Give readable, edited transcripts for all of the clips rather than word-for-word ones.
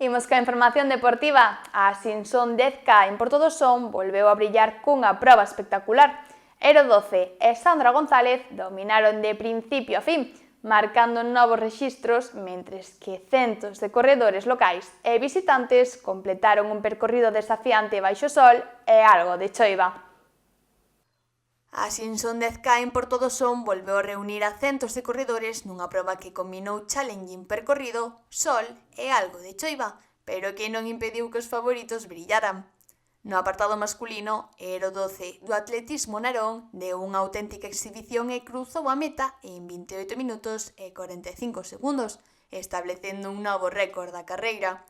Imos ca información deportiva. A Simpson 10K en Porto do Son volveu a brillar cunha proba espectacular. Ero 12 e Sandra González dominaron de principio a fin, marcando novos rexistros, mentres que centos de corredores locais e visitantes completaron un percorrido desafiante baixo sol e algo de choiva. A Simpson 10K en Porto do Son volveu a reunir a centos de corredores nunha proba que combinou challenging percorrido, sol e algo de choiva, pero que non impediu que os favoritos brillaran. No apartado masculino, Ero 12 do atletismo Narón deu unha auténtica exhibición e cruzou a meta en 28 minutos e 45 segundos, establecendo un novo récord da carreira.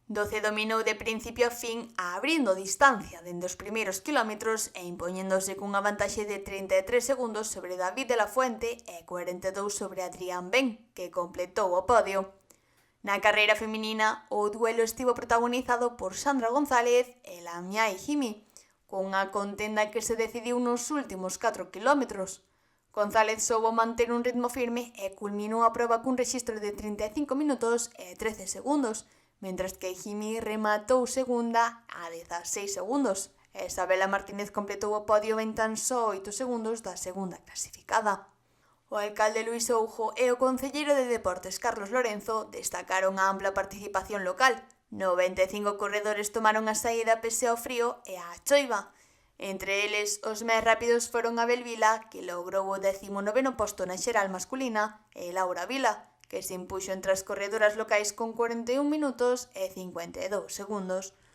12 dominou de principio a fin, abrindo distancia dende os primeiros quilómetros e impoñéndose cunha vantaxe de 33 segundos sobre David de la Fuente e 42 sobre Adrián Ben, que completou o podio. Na carreira feminina, o duelo estivo protagonizado por Sandra González e Lamia Himi, cunha contenda que se decidiu nos últimos 4 quilómetros. González soubo manter un ritmo firme e culminou a proba cun rexistro de 35 minutos e 13 segundos, mentras que Himi rematou segunda a 16 segundos. Isabela Martínez completou o podio en tan só 8 segundos da segunda clasificada. O alcalde Luís Oujo e o concelleiro de Deportes Carlos Lorenzo destacaron a ampla participación local. 95 corredores tomaron a saída pese ao frío e á choiva. Entre eles, os máis rápidos foron Abel Vila, que logrou o 19º posto na xeral masculina, e Laura Vila, que se impuxo entre as corredoras locais con 41 minutos e 52 segundos.